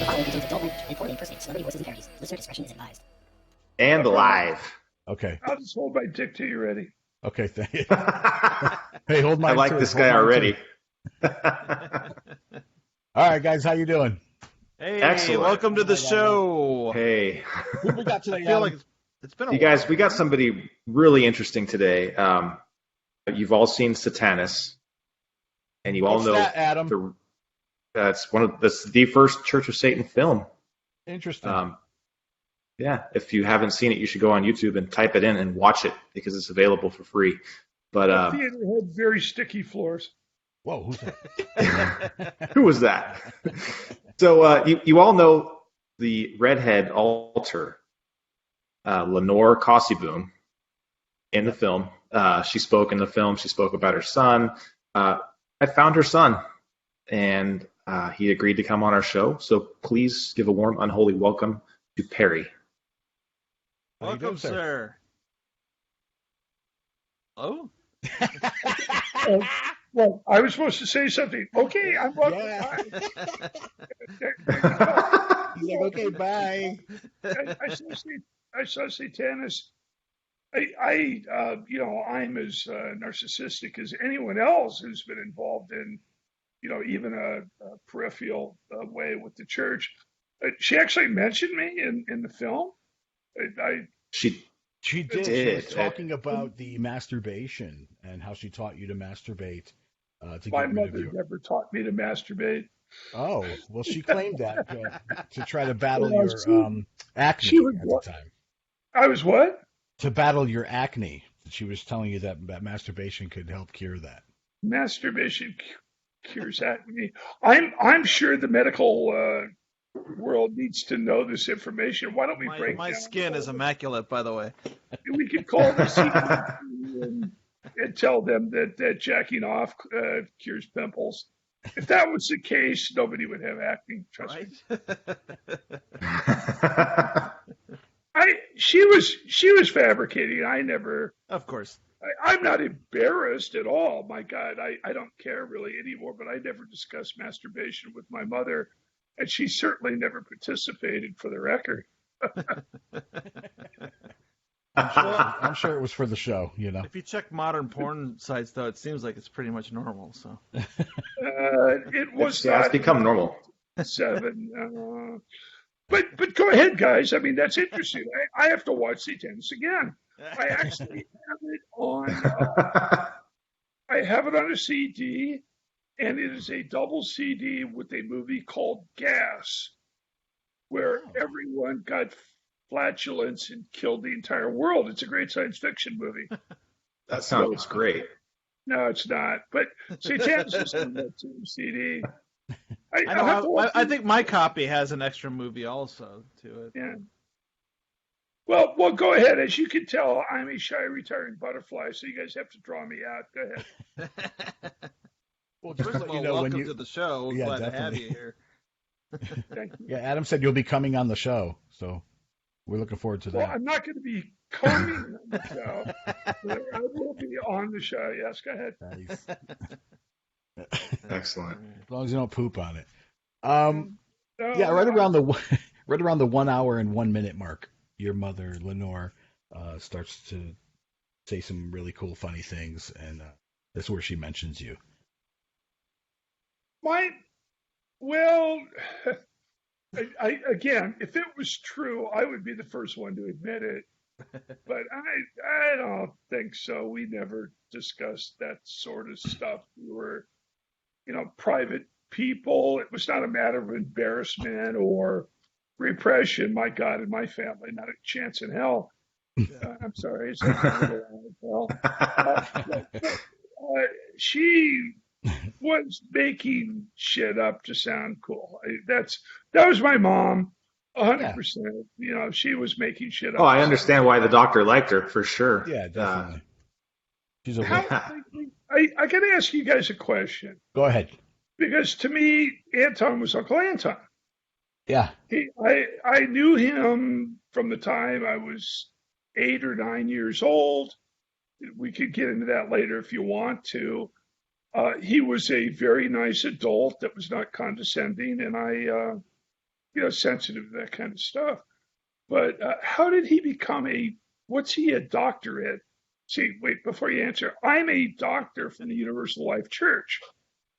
following contains adult language and poorly impersonated celebrity voices and parodies. Listener discretion is advised. And live. Okay. I'll just hold my dick till you're ready. Okay, thank you. Hey, hold my. I like this guy already. All right, guys, how you doing? Hey, Excellent. welcome to the show. Hey. Who we got today? I feel like it's been a You guys, we got somebody really interesting today. You've all seen Satanus, and you all What's know that, Adam? that's the first Church of Satan film. Interesting. Yeah, if you haven't seen it, you should go on YouTube and type it in and watch it because it's available for free. But The theater had very sticky floors. Whoa, who's that? who was that? So you all know the redhead altar, Lenore Cosseyboom, in the film. She spoke in the film. She spoke about her son. I found her son, and he agreed to come on our show. So please give a warm, unholy welcome to Peri. welcome, sir. Oh, Well, I was supposed to say something. Okay, I'm welcome. Yeah. Bye. There you go. He's like, okay, bye. I saw Satanus. I'm as narcissistic as anyone else who's been involved in, even a peripheral way with the church. She actually mentioned me in the film. She She did. She did. was talking about the masturbation and how she taught you to masturbate to My get rid of mother your. never taught me to masturbate. Oh, well, she claimed that to try to battle Well, your acne she was at the what? time. I was what? To battle your acne. She was telling you that masturbation could help cure that. Masturbation cures acne. I'm sure the medical world needs to know this information. Why don't we break my down skin is immaculate, by the way. We could call the CDC and tell them that jacking off cures pimples. If that was the case, nobody would have acne. Trust me. She was fabricating. I never. Of course. I'm not embarrassed at all. My God, I don't care really anymore. But I never discussed masturbation with my mother, and she certainly never participated. For the record. I'm sure it was for the show, If you check modern porn sites, though, it seems like it's pretty much normal. So It was it's not become normal. 7. But go ahead, guys. I mean, that's interesting. I have to watch Satanus again. I actually have it on. I have it on a CD, and it is a double CD with a movie called Gas, where everyone got flatulence and killed the entire world. It's a great science fiction movie. That sounds great. No, it's not. But Satanus is on that same CD. I think my copy has an extra movie also to it. Yeah. Well, go ahead. As you can tell, I'm a shy, retiring butterfly, so you guys have to draw me out. Go ahead. Well, just First to of let all, you know welcome when you. to the show. Yeah, Glad to have definitely. you here. Thank you. Yeah, Adam said you'll be coming on the show, so we're looking forward to Well, that. I'm not going to be coming on the show, but I will be on the show. Yes, go ahead. Nice. Excellent. As long as you don't poop on it. No, Yeah, right around the 1 hour and 1 minute mark, your mother Lenore starts to say some really cool, funny things, and that's where she mentions you. Well, again, if it was true, I would be the first one to admit it. But I don't think so. We never discussed that sort of stuff. We were, private people. It was not a matter of embarrassment or repression. My God, in my family, not a chance in hell. I'm sorry. Is that hell? She was making shit up to sound cool. That was my mom, 100%. She was making shit up. Oh, I understand why the doctor liked her for sure. Yeah, definitely. She's a I got to ask you guys a question. Go ahead. Because to me, Anton was Uncle Anton. Yeah. I knew him from the time I was 8 or 9 years old. We could get into that later if you want to. He was a very nice adult that was not condescending, and sensitive to that kind of stuff. But how did he become what's he a doctorate? See, wait, before you answer, I'm a doctor from the Universal Life Church.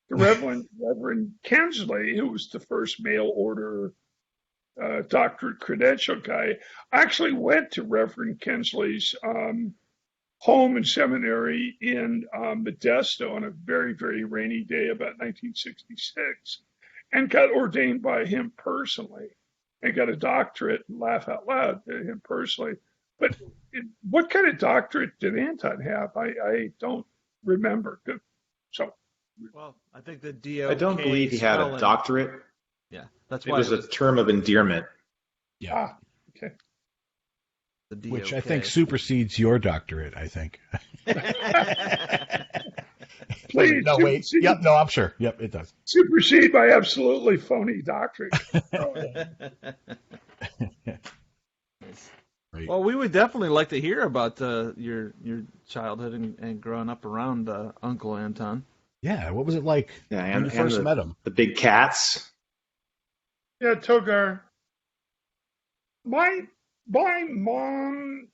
The Reverend Kensley, who was the first mail order doctorate credential guy, actually went to Reverend Kensley's home and seminary in Modesto on a very, very rainy day about 1966 and got ordained by him personally and got a doctorate, laugh out loud, to him personally. But what kind of doctorate did Anton have? I don't remember. So, well, I think the DOK. I don't believe he had a doctorate. Yeah, that's it why was a term of endearment. Yeah. Okay. Which I think supersedes your doctorate, I think. Please. No, wait. Yep, no, I'm sure. Yep, it does. Supersede my absolutely phony doctorate. Right. Well, we would definitely like to hear about your childhood and growing up around Uncle Anton. Yeah, what was it like when you first met him? The big cats. Yeah, Togar. My mom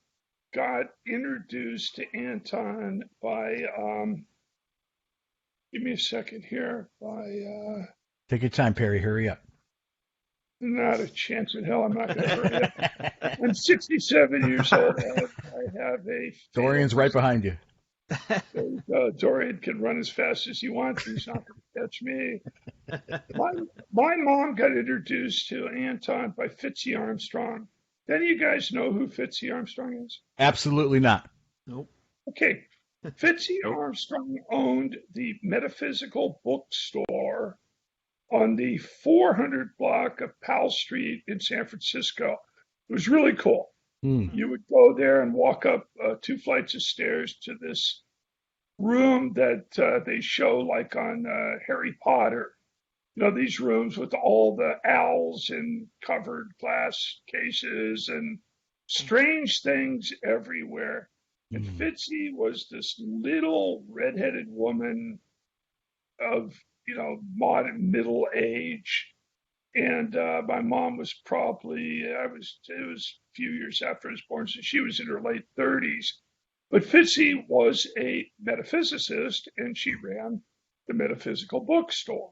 got introduced to Anton by give me a second here, by Take your time, Peri, hurry up. not a chance in hell I'm not going to hurry up. I'm 67 years old. I have a Dorian's right behind you. Dorian can run as fast as he wants. He's not going to catch me. My mom got introduced to Anton by Fitzy Armstrong. Any of you guys know who Fitzy Armstrong is? Absolutely not. Nope. Okay. Fitzy Armstrong owned the Metaphysical Bookstore on the 400 block of Powell Street in San Francisco. It was really cool. You would go there and walk up 2 flights of stairs to this room that they show like on Harry Potter. These rooms with all the owls in covered glass cases and strange things everywhere. And Fitzy was this little redheaded woman of, modern middle age. And my mom was probably, it was a few years after I was born, so she was in her late 30s. But Fitzy was a metaphysicist, and she ran the Metaphysical Bookstore.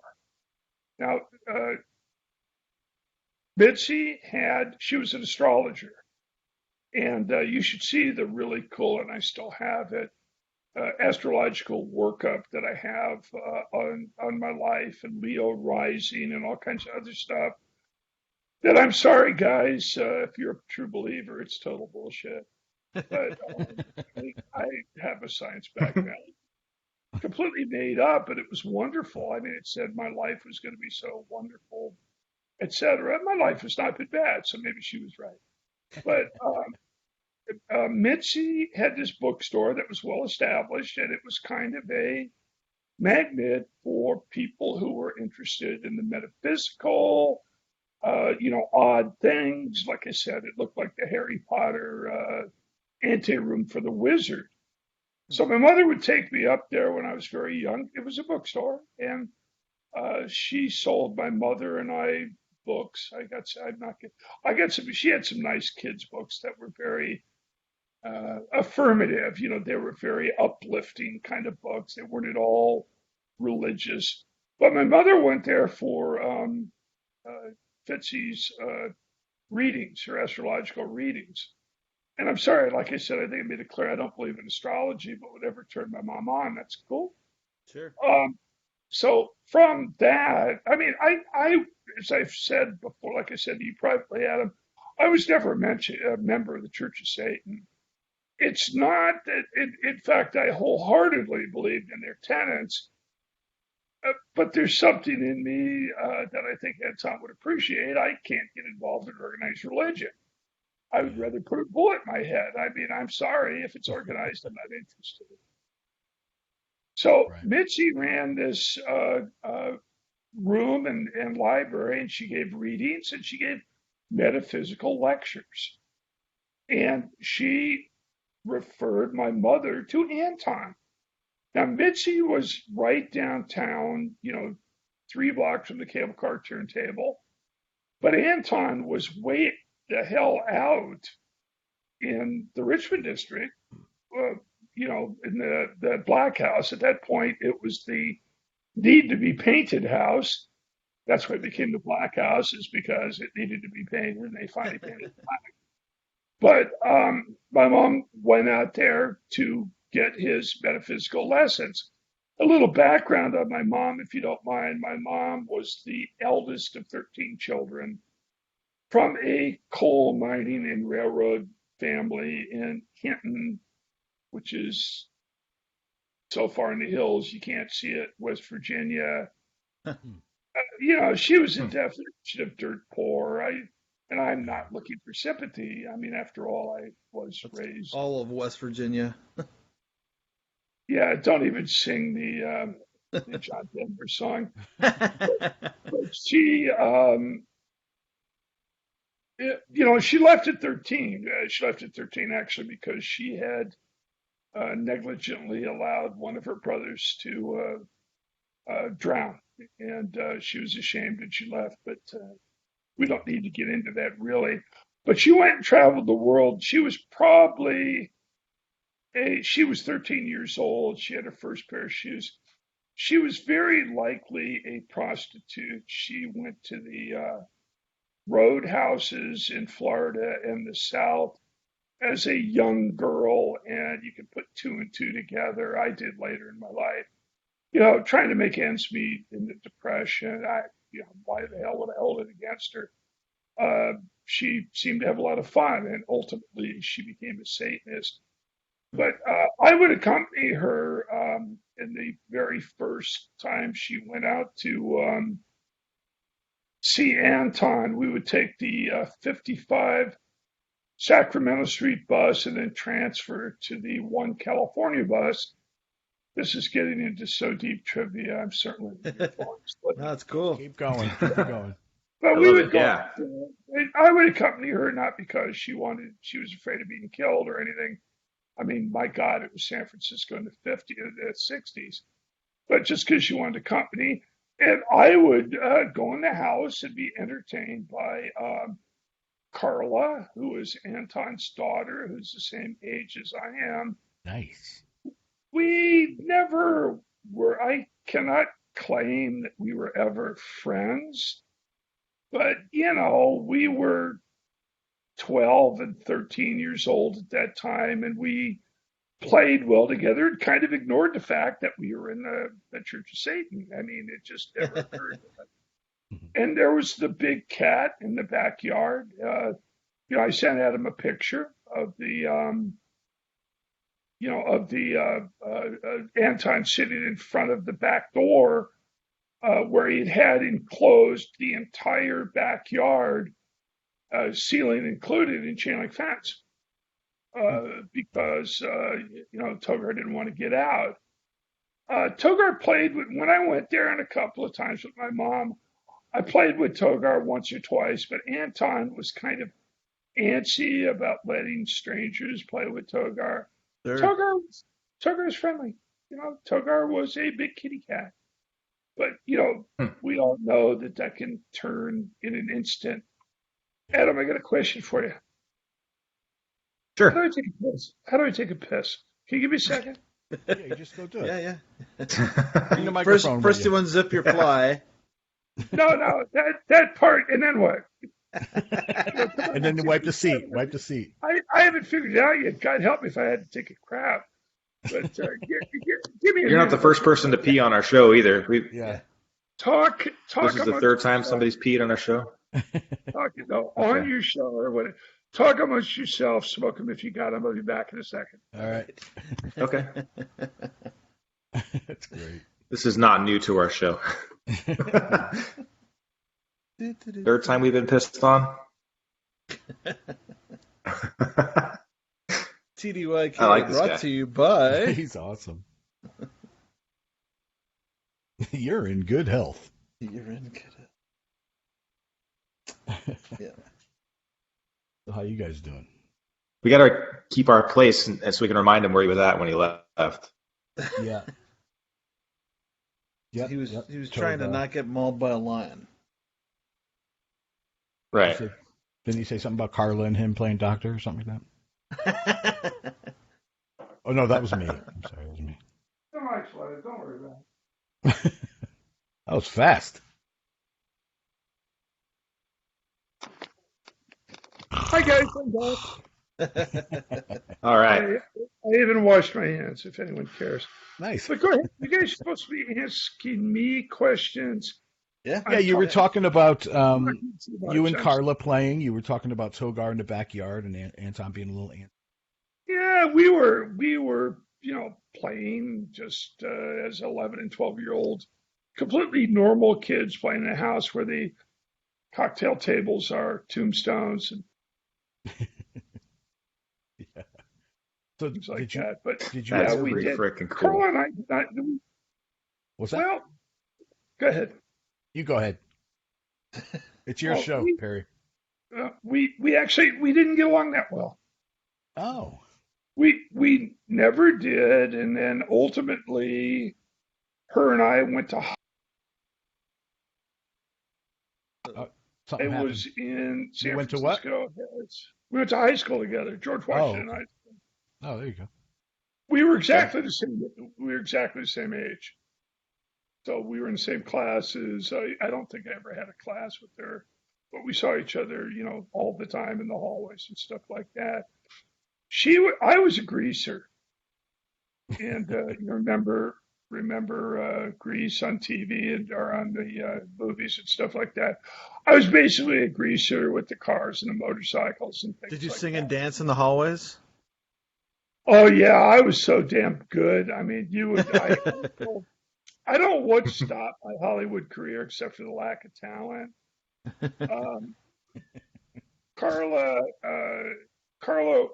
Now, Mitzi she was an astrologer, and you should see the really cool, and I still have it, astrological workup that I have on my life and Leo rising and all kinds of other stuff. That I'm sorry, guys, if you're a true believer, it's total bullshit. But I have a science background. Completely made up, but it was wonderful. I mean, it said my life was going to be so wonderful, etc. My life has not been bad, so maybe she was right. But Mitzi had this bookstore that was well established, and it was kind of a magnet for people who were interested in the metaphysical, odd things. Like I said, it looked like the Harry Potter anteroom for the wizard. So my mother would take me up there when I was very young. It was a bookstore, and she sold my mother and I books. She had some nice kids' books that were very affirmative. They were very uplifting kind of books. They weren't at all religious. But my mother went there for Fitzy's readings, her astrological readings. And I'm sorry, like I said, I think I made it clear I don't believe in astrology, but whatever turned my mom on, that's cool. Sure. So from that, I mean, I as I've said before, like I said to you privately, Adam, I was never a member of the Church of Satan. It's not that, in fact, I wholeheartedly believed in their tenets, but there's something in me that I think Anton would appreciate. I can't get involved in organized religion. I would rather put a bullet in my head. I mean, I'm sorry if it's organized, I'm not interested. So Mitzi ran this room and library, and she gave readings and she gave metaphysical lectures. And she referred my mother to Anton. Now, Mitzi was right downtown, 3 blocks from the cable car turntable. But Anton was way the hell out in the Richmond district, uh, in the black house. At that point, it was the need to be painted house. That's why it became the black house, is because it needed to be painted, and they finally painted it black. But my mom went out there to get his metaphysical lessons. A little background on my mom, if you don't mind. My mom was the eldest of 13 children from a coal mining and railroad family in Hinton, which is so far in the hills you can't see it, West Virginia. She was a definition of dirt poor. And I'm not looking for sympathy. I mean, after all, I was raised. All of West Virginia. Yeah, don't even sing the John Denver song. But she, she left at 13. She left at 13 actually because she had negligently allowed one of her brothers to drown, and she was ashamed and she left. But we don't need to get into that really. But she went and traveled the world. She was 13 years old. She had her first pair of shoes. She was very likely a prostitute. She went to the roadhouses in Florida and the South as a young girl, and you can put two and two together. I did later in my life, trying to make ends meet in the Depression. Why the hell would I hold it against her? She seemed to have a lot of fun, and ultimately she became a Satanist. But I would accompany her in the very first time she went out to see Anton. We would take the 55 Sacramento Street bus and then transfer to the 1 California bus. This is getting into so deep trivia. I'm certainly That's cool. Keep going. Keep going. But we would go. Yeah. I would accompany her not because she was afraid of being killed or anything. I mean, my God, it was San Francisco in the 60s, but just because she wanted company. And I would go in the house and be entertained by Karla, who is Anton's daughter, who's the same age as I am. Nice. We never were, I cannot claim that we were ever friends, but, we were 12 and 13 years old at that time, and we played well together and kind of ignored the fact that we were in the Church of Satan. I mean, it just never occurred to us. And there was the big cat in the backyard. I sent Adam a picture of the Anton sitting in front of the back door where he had enclosed the entire backyard, ceiling included, in chain link fence because Togar didn't want to get out. Togar played when I went there, and a couple of times with my mom. I played with Togar once or twice, but Anton was kind of antsy about letting strangers play with Togar. Sure. Togar was friendly. Togar was a big kitty cat. But, we all know that can turn in an instant. Adam, I got a question for you. Sure. How do I take a piss? Can you give me a second? Yeah, you just go do it. Yeah. Bring the microphone first you unzip your ply. No, that part, and then what? And then wipe the seat. Wipe the seat. I haven't figured it out yet. God help me if I had to take a crap. But give me. You're not the first person to pee on our show either. Yeah. Talk. This is the third time somebody's peed on our show. On your show or whatever. Talk amongst yourself. Smoke them if you got them. I'll be back in a second. All right. Okay. That's great. This is not new to our show. Third time we've been pissed on. TDYK I like this brought guy. to you by. He's awesome. You're in good health. You're in good health. Yeah. So how you guys doing? We got to keep our place, and so we can remind him where he was at when he left. Yeah. He was trying to not get mauled by a lion. Right. Didn't he say something about Karla and him playing doctor or something like that? Oh, no, that was me. I'm sorry, that was me. Don't worry about it. Don't worry about it. That was fast. Hi, guys. I'm back. All right. I even washed my hands, if anyone cares. Nice. But go ahead. You guys are supposed to be asking me questions. Yeah. Yeah, you were talking about I'm you and Karla playing. You were talking about Togar in the backyard and Anton being a little ant. Yeah, we were, playing just as 11 and 12-year-olds, completely normal kids playing in a house where the cocktail tables are tombstones and Yeah. So things like did you that. But did you That's ever? we pretty did. freaking cool. Carl and I did not. What's that? Well, go ahead. You go ahead. It's your Well, show, Perry. We actually we didn't get along that well. Oh. We never did, and then ultimately, her and I went to. Something It happened. was in San You went to what? Francisco. We went to high school together, George Washington okay. High School. Oh, there you go. We were exactly the same. We were exactly the same age. So we were in the same classes. I don't think I ever had a class with her, but we saw each other, all the time in the hallways and stuff like that. I was a greaser, and you remember Grease on TV or on the movies and stuff like that. I was basically a greaser with the cars and the motorcycles and things. Did you like sing that. and dance in the hallways? Oh yeah, I was so damn good. I mean, I don't want to stop my Hollywood career except for the lack of talent. Um, Karla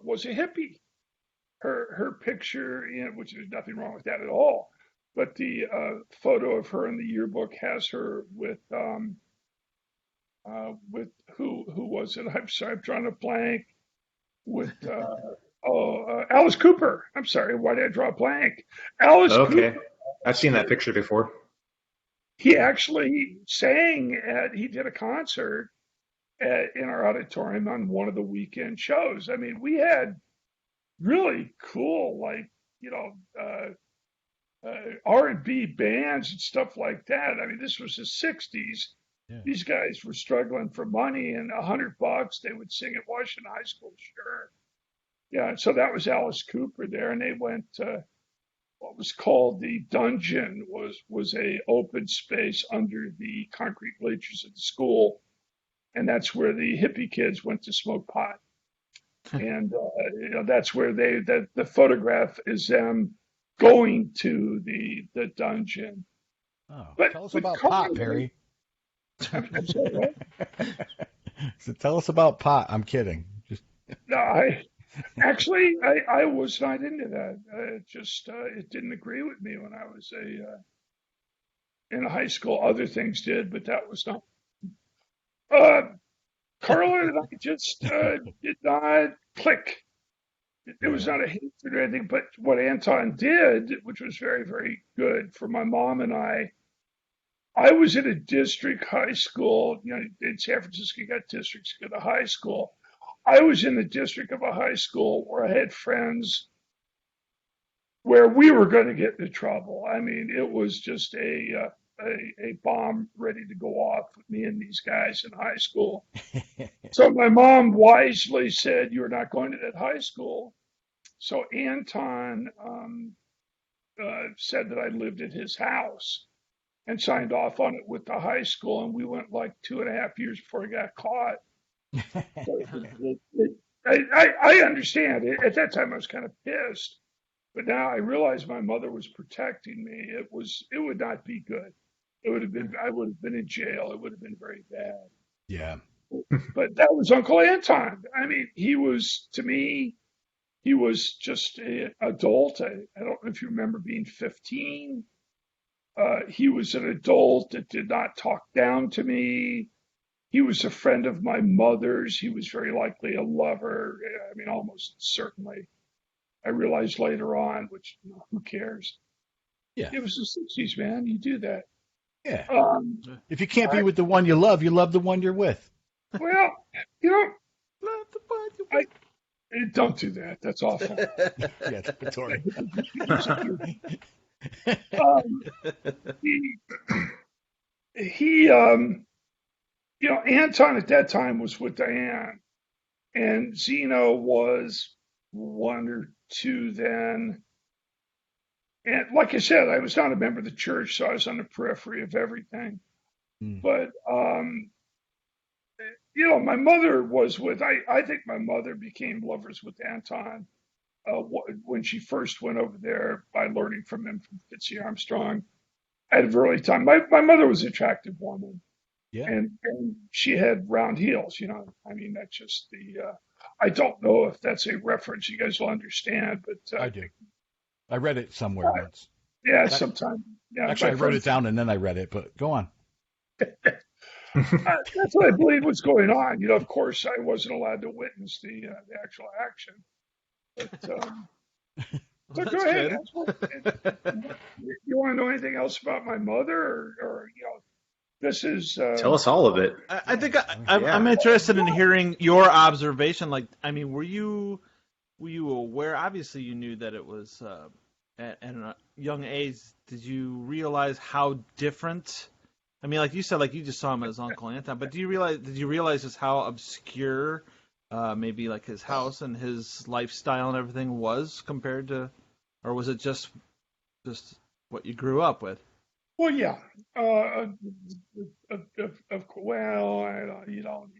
was a hippie. Her picture, which there's nothing wrong with that at all, but the photo of her in the yearbook has her with who was it? I'm sorry, I'm drawing a blank. With Alice Cooper. I'm sorry, why did I draw a blank? Alice Okay. Cooper. I've seen that picture before. He actually he did a concert in our auditorium on one of the weekend shows. I mean, we had really cool, R&B bands and stuff like that. I mean, this was the 60s. Yeah. These guys were struggling for money, and $100 they would sing at Washington High School, sure. Yeah, so that was Alice Cooper there, and they went what was called the Dungeon was a open space under the concrete bleachers of the school, and that's where the hippie kids went to smoke pot. And that's where the photograph is them going to the dungeon. Oh, But tell us with about Karla, pot, Perry. I'm sorry, what? So tell us about pot. I'm kidding. Just No, I was not into that. It didn't agree with me when I was in high school. Other things did, but that was not. Carla and I just did not click. It was not a hatred or anything, but what Anton did, which was very, very good for my mom and I was in a district high school. In San Francisco, you got districts, you got a high school. I was in the district of a high school where I had friends where we were going to get into trouble. I mean, it was just a bomb ready to go off with me and these guys in high school. So my mom wisely said, "You're not going to that high school." So Anton said that I lived at his house and signed off on it with the high school, and we went like 2.5 years before he got caught. So I understand. At that time, I was kind of pissed, but now I realize my mother was protecting me. It would not be good. I would have been in jail. It would have been very bad. yeah. But that was Uncle Anton. I mean, to me, he was just an adult. I don't know if you remember being 15. He was an adult that did not talk down to me. He was a friend of my mother's. He was very likely a lover. I mean, almost certainly. I realized later on, which who cares? Yeah. It was the 60s, man. You do that. Yeah. If you can't be with the one you love the one you're with. Well, you know, Let the body I don't do that. That's awful. Yeah, Tori. Um, he, Anton at that time was with Diane, and Zeno was 1 or 2 then. And like I said, I was not a member of the church, so I was on the periphery of everything. Mm. But my mother was with. I think my mother became lovers with Anton when she first went over there by learning from him from Fitzy Armstrong at an early time. My mother was an attractive woman, Yeah, and she had round heels. I mean, that's just the. I don't know if that's a reference you guys will understand, but I do. I read it somewhere once. yeah, That- sometime. Yeah, Actually, my I wrote it friends, down and then I read it, but go on. that's what I believe was going on. Of course, I wasn't allowed to witness the actual action, but so go That's ahead. good. You want to know anything else about my mother, or this is Tell us all of it. I think Yeah. I'm interested in hearing your observation. Like, I mean, were you aware? Obviously, you knew that it was at a young age. Did you realize how different? I mean, like you said, like you just saw him as Uncle Anton, but did you realize just how obscure maybe like his house and his lifestyle and everything was compared to, or was it just what you grew up with? well, yeah. Well,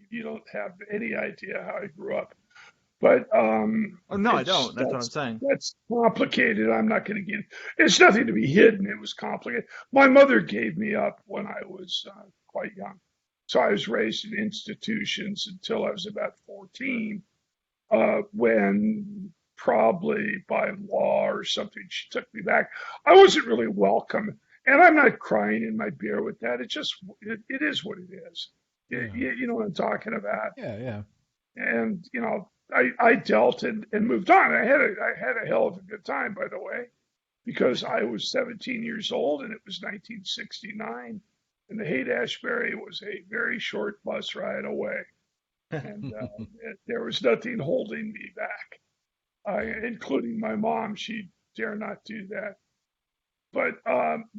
you don't have any idea how I grew up, but Oh no, I it's don't. That's what I'm saying. that's complicated. I'm not going to get. It's nothing to be hidden. It was complicated. My mother gave me up when I was quite young, so I was raised in institutions until I was about 14. When probably by law or something, she took me back. I wasn't really welcome, and I'm not crying in my beer with that. It is what it is. Yeah. You know what I'm talking about. Yeah, yeah. And I dealt and moved on. I had a hell of a good time, by the way, because I was 17 years old and it was 1969, and the Haight-Ashbury was a very short bus ride away, and there was nothing holding me back, including my mom. She dare not do that. But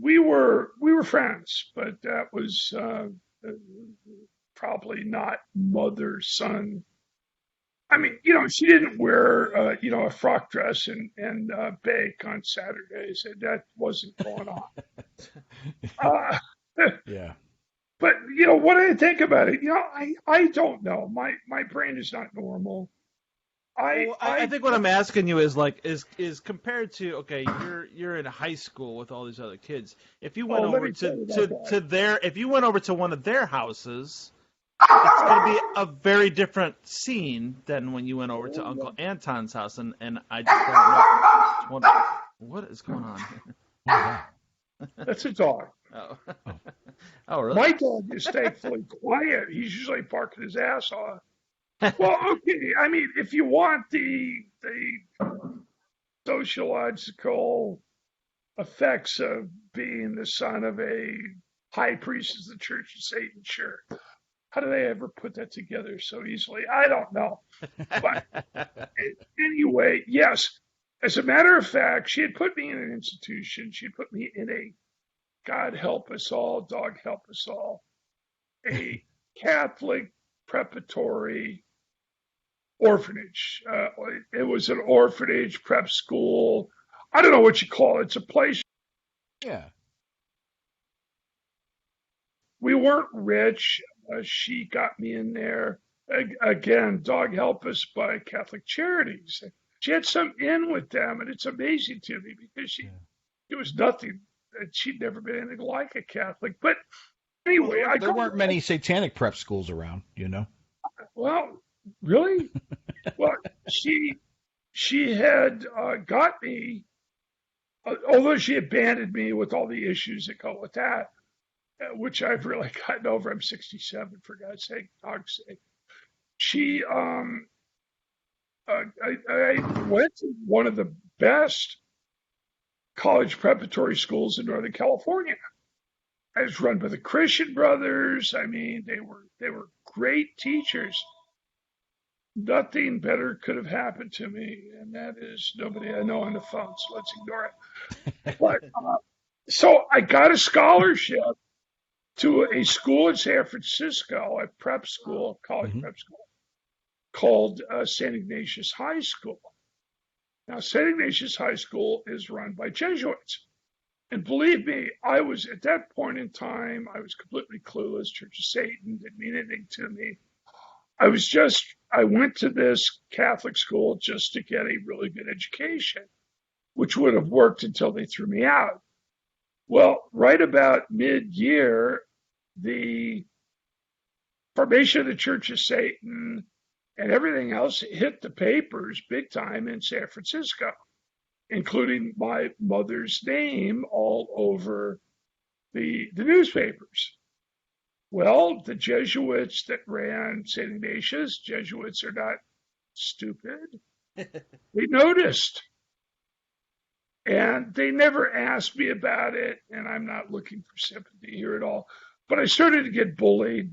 we were friends, but that was probably not mother son. I mean, she didn't wear a frock dress and bake on Saturdays. That wasn't going on. Uh, Yeah. but what do I think about it? I don't know. My brain is not normal. Well, I think what I'm asking you is like is compared to, okay, you're in high school with all these other kids. If you went Oh, let over me tell you about that. if you went over to one of their houses, it's going to be a very different scene than when you went over to Uncle Anton's house, and I just don't know what is going on here. Oh, That's a dog. Oh, oh, really? My dog is thankfully quiet. He's usually barking his ass off. Well, okay. I mean, if you want the sociological effects of being the son of a high priest of the Church of Satan, sure. How do they ever put that together so easily? I don't know. But anyway, yes. As a matter of fact, she had put me in an institution. She had put me in a, God help us all, dog help us all, a Catholic preparatory orphanage. It was an orphanage, prep school. I don't know what you call it. It's a place. yeah. We weren't rich. She got me in there. Again, dog help us by Catholic Charities. She had some in with them, and it's amazing to me because it was nothing. She'd never been anything like a Catholic. But anyway, Well, there weren't many satanic prep schools around, Well, really? Well, she had got me, although she abandoned me with all the issues that go with that, which I've really gotten over. I'm 67, for God's sake, dog's sake. She, I went to one of the best college preparatory schools in Northern California. It was run by the Christian Brothers. I mean, they were great teachers. Nothing better could have happened to me, and that is nobody I know on the phone, so let's ignore it. But so I got a scholarship to a school in San Francisco, a prep school, college prep school, called St. Ignatius High School. Now, St. Ignatius High School is run by Jesuits. And believe me, I was at that point in time, I was completely clueless. Church of Satan didn't mean anything to me. I went to this Catholic school just to get a really good education, which would have worked until they threw me out. Well, right about mid-year, the formation of the Church of Satan and everything else hit the papers big time in San Francisco, including my mother's name all over the newspapers. Well, the Jesuits that ran St. Ignatius, Jesuits are not stupid. They noticed. And they never asked me about it, and I'm not looking for sympathy here at all. But I started to get bullied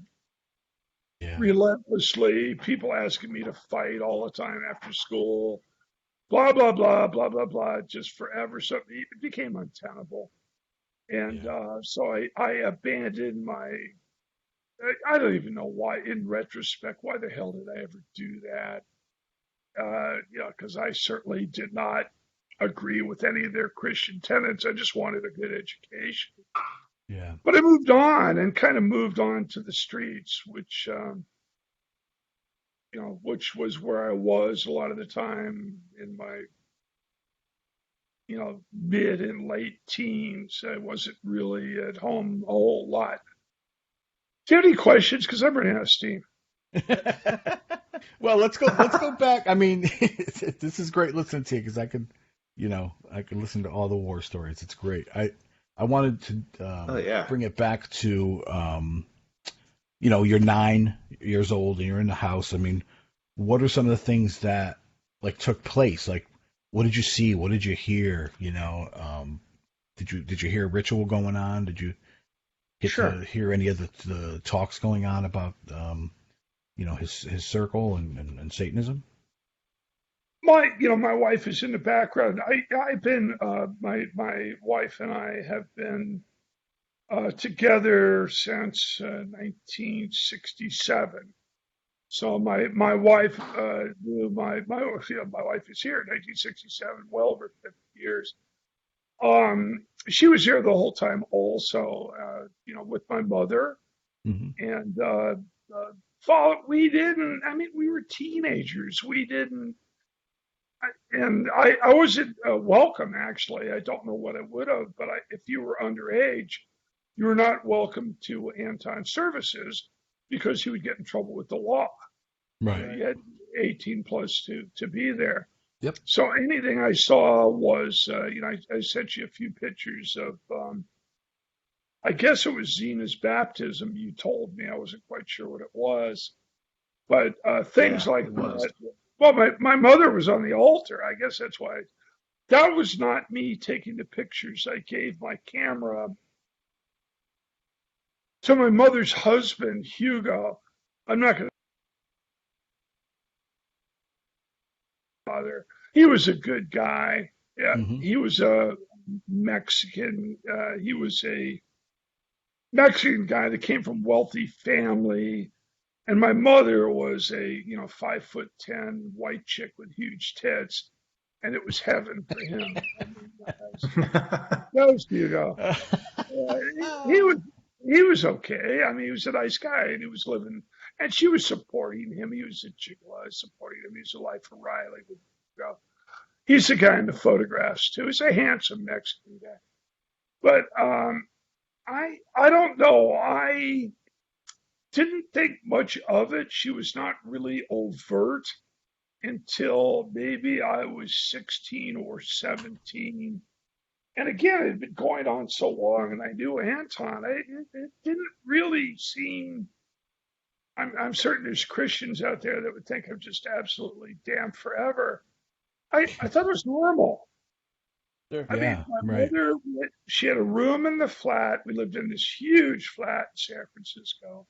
relentlessly, people asking me to fight all the time after school, blah, blah, blah, blah, blah, blah, just forever. So it became untenable. And so I abandoned I don't even know why, in retrospect, why the hell did I ever do that? Because I certainly did not agree with any of their Christian tenets. I just wanted a good education. Yeah. But I moved on and kind of moved on to the streets, which was where I was a lot of the time in my, mid and late teens. I wasn't really at home a whole lot. Do you have any questions? Because I'm running out of steam. Well, let's go back. I mean, this is great listening to you because I can listen to all the war stories. It's great. I wanted to bring it back to, you're 9 years old and you're in the house. I mean, what are some of the things that took place? Like, what did you see? What did you hear? Did you hear a ritual going on? Did you get to hear any of the talks going on about, his circle and Satanism? My wife is in the background. I've been, my wife and I have been together since 1967. So my wife knew my wife is here in 1967, well over 50 years. She was here the whole time also, with my mother. Mm-hmm. And we were teenagers. We didn't. And I wasn't welcome, actually. I don't know what I would have, but if you were underage, you were not welcome to Anton's services because he would get in trouble with the law. Right. He had 18 plus to be there. Yep. So anything I saw was, I sent you a few pictures of, I guess it was Zena's baptism. You told me. I wasn't quite sure what it was. But things like that. Well, my mother was on the altar. I guess that's why. That was not me taking the pictures. I gave my camera to my mother's husband, Hugo. I'm not going to bother. He was a good guy. Yeah, He was a Mexican. He was a Mexican guy that came from wealthy family. And my mother was a, 5'10" white chick with huge tits, and it was heaven for him. That was Hugo. He was okay. I mean, he was a nice guy, and he was living, and she was supporting him. He was a chick was supporting him. He was a life for Riley with Hugo. He's the guy in the photographs too. He's a handsome Mexican guy. But I don't know. I didn't think much of it. She was not really overt until maybe I was 16 or 17. And again, it had been going on so long, and I knew Anton. It didn't really seem. I'm certain there's Christians out there that would think I'm just absolutely damned forever. I thought it was normal. Sure. I mean, my mother, she had a room in the flat. We lived in this huge flat in San Francisco.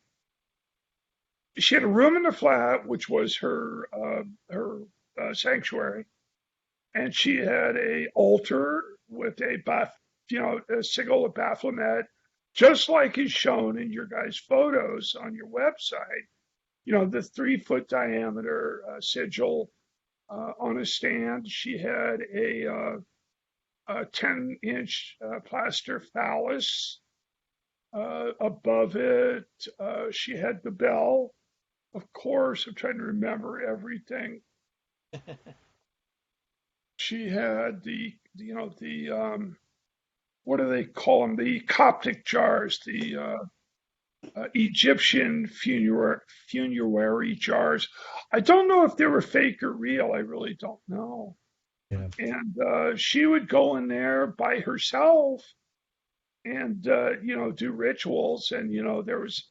she had a room in the flat, which was her sanctuary, and she had a altar with a single Baphomet, just like is shown in your guys' photos on your website. The 3-foot diameter sigil on a stand. She had a 10-inch plaster phallus above it. She had the bell. Of course, I'm trying to remember everything. She had the what do they call them? The Coptic jars, the Egyptian funerary jars. I don't know if they were fake or real. I really don't know. Yeah. And she would go in there by herself and do rituals. And there was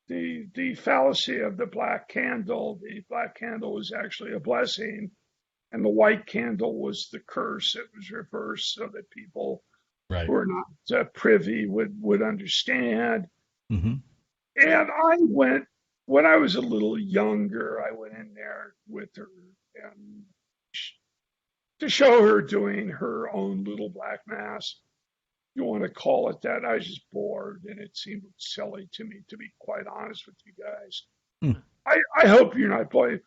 the fallacy of the black candle. The black candle was actually a blessing, and the white candle was the curse. It was reversed so that people who are not privy would understand. Mm-hmm. And I went, when I was a little younger, I went in there with her and to show her doing her own little black mass. You want to call it that. I was just bored, and it seemed silly to me, to be quite honest with you guys. I hope you're not bored.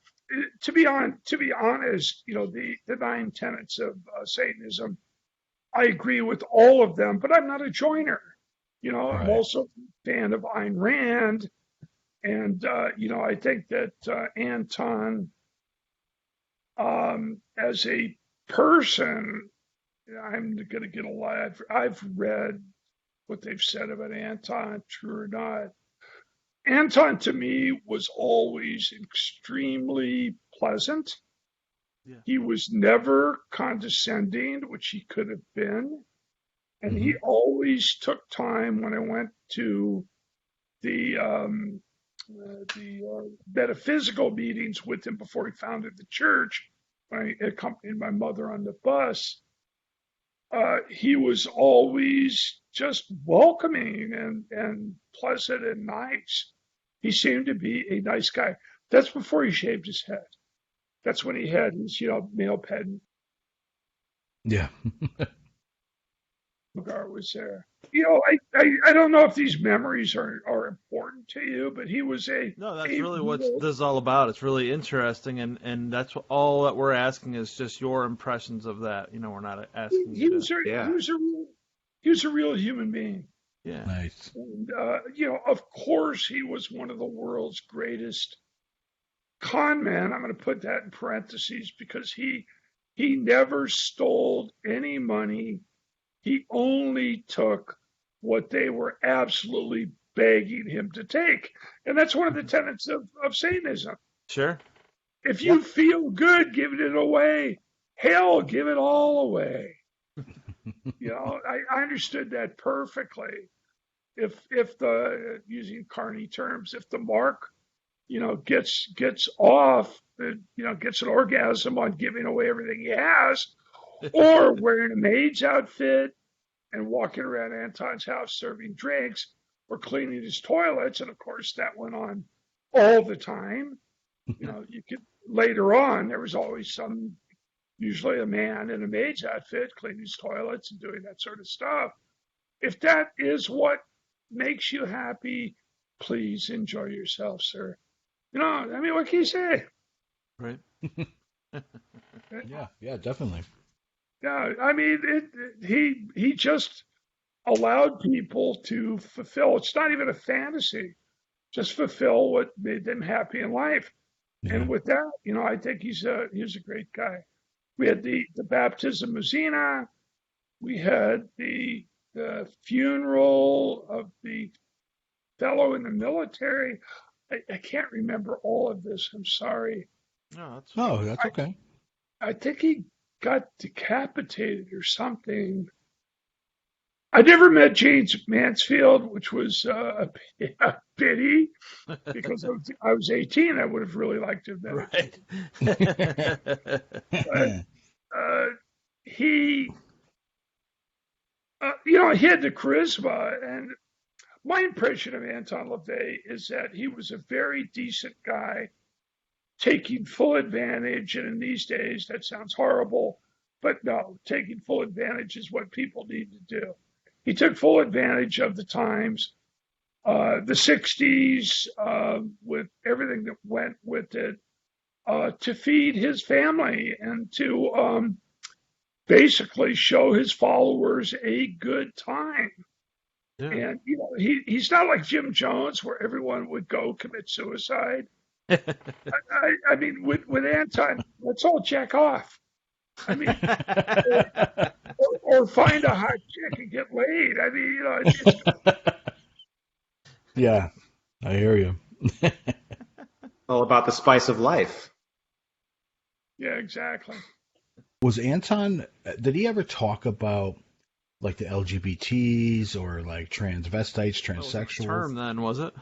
To be honest, the 9 tenets of Satanism, I agree with all of them, but I'm not a joiner. I'm also a fan of Ayn Rand, and I think that Anton, as a person, I'm going to get a lot. I've read what they've said about Anton, true or not. Anton, to me, was always extremely pleasant. Yeah. He was never condescending, which he could have been. And he always took time when I went to the metaphysical meetings with him before he founded the church. When I accompanied my mother on the bus. He was always just welcoming and pleasant and nice. He seemed to be a nice guy. That's before he shaved his head. That's when he had his, male pedant. Yeah. Cigar was there. I don't know if these memories are important to you, but he was No, that's really what this is all about. It's really interesting, and that's all that we're asking is just your impressions of that. We're not asking he was a real human being. Yeah. Nice. And, of course, he was one of the world's greatest con men. I'm going to put that in parentheses because he never stole any money. He only took what they were absolutely begging him to take. And that's one of the tenets of Satanism. Sure. If you feel good giving it away, hell, give it all away. I understood that perfectly. If using Carney terms, if the mark, gets off, gets an orgasm on giving away everything he has, or wearing a maid's outfit and walking around Anton's house serving drinks or cleaning his toilets. And of course, that went on all the time. You could later on, there was always usually a man in a maid's outfit cleaning his toilets and doing that sort of stuff. If that is what makes you happy, please enjoy yourself, sir. What can you say? Right. Yeah, definitely. Yeah, he just allowed people to fulfill. It's not even a fantasy, just fulfill what made them happy in life. Yeah. And with that, I think he's a great guy. We had the baptism of Xena. We had the funeral of the fellow in the military. I can't remember all of this. I'm sorry. No, that's okay. I think he got decapitated or something. I never met James Mansfield, which was a pity because I was 18. I would have really liked to have met him. But, he had the charisma, and my impression of Anton LaVey is that he was a very decent guy, taking full advantage. And in these days, that sounds horrible, but no, taking full advantage is what people need to do. He took full advantage of the times, the 60s, with everything that went with it, to feed his family and to basically show his followers a good time. Yeah. And he's not like Jim Jones, where everyone would go commit suicide. I mean, with Anton, let's all check off. I mean, or find a hot chick and get laid. I mean, it's yeah, I hear you. All about the spice of life. Yeah, exactly. Was Anton, did he ever talk about like the LGBTs or like transvestites, transsexuals? That was the term then, was it?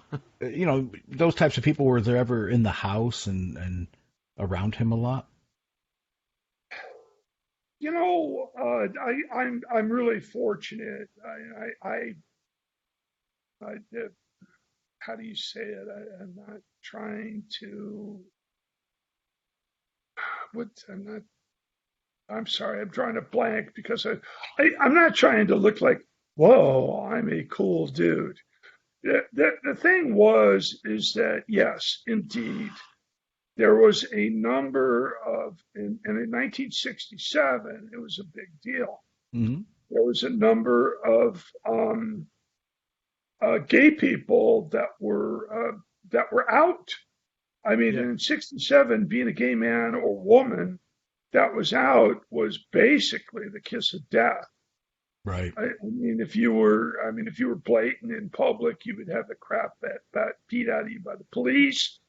Those types of people, were there ever in the house and around him a lot? I'm really fortunate. I how do you say it? I'm not trying to. I'm sorry, I'm drawing a blank because I'm not trying to look like, whoa, I'm a cool dude. The thing is that, yes, indeed, there was a number of, and in 1967, it was a big deal. Mm-hmm. There was a number of gay people that were out. I mean, in 67, being a gay man or woman that was out was basically the kiss of death. Right. I mean, if you were blatant in public, you would have the crap that beat out of you by the police.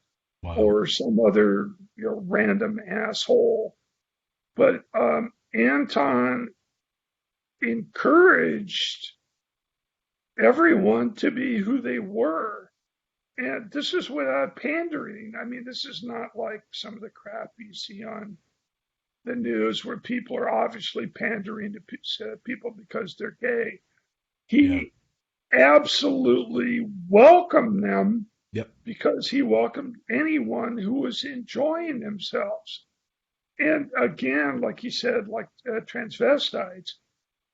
Wow. Or some other random asshole. But Anton encouraged everyone to be who they were. And this is without pandering. I mean, this is not like some of the crap you see on the news where people are obviously pandering to people because they're gay. He absolutely welcomed them. Yep. Because he welcomed anyone who was enjoying themselves. And again, like he said, like transvestites,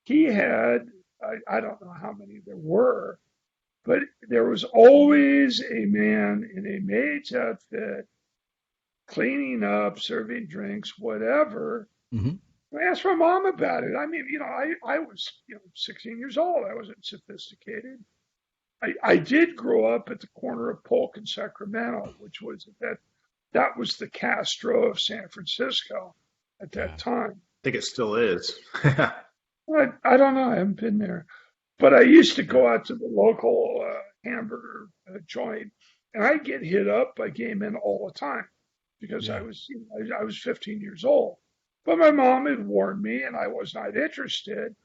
he had, I don't know how many there were, but there was always a man in a maid's outfit, cleaning up, serving drinks, whatever. Mm-hmm. I asked my mom about it. I mean, I was 16 years old. I wasn't sophisticated. I did grow up at the corner of Polk and Sacramento, which was that was the Castro of San Francisco at that time. I think it still is. I don't know. I haven't been there. But I used to go out to the local hamburger joint, and I'd get hit up by gay men all the time because I was 15 years old. But my mom had warned me, and I was not interested.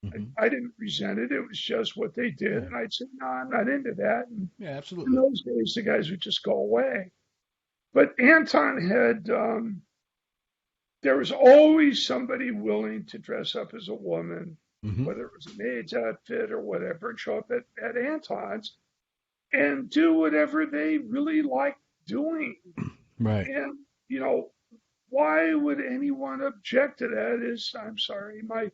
Mm-hmm. I didn't resent it. It was just what they did. And I'd say, no, I'm not into that. And absolutely. In those days, the guys would just go away. But Anton had, there was always somebody willing to dress up as a woman, mm-hmm. whether it was a maid's outfit or whatever, and show up at Anton's and do whatever they really liked doing. Right. And, why would anyone object to that? I'm sorry, my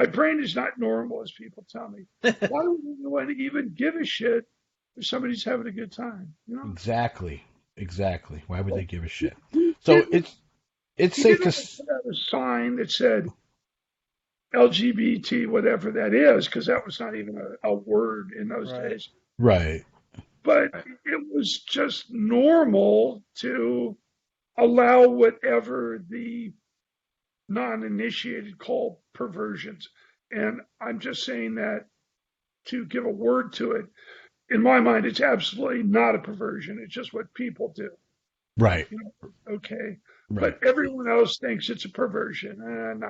brain is not normal, as people tell me. Why would anyone even give a shit if somebody's having a good time? Exactly. Why would they give a shit? So it's safe to put out a sign that said LGBT, whatever that is, because that was not even a word in those days. Right. But it was just normal to allow whatever the non-initiated call perversions. And I'm just saying that to give a word to it. In my mind, it's absolutely not a perversion. It's just what people do. Right. Okay. Right. But everyone else thinks it's a perversion.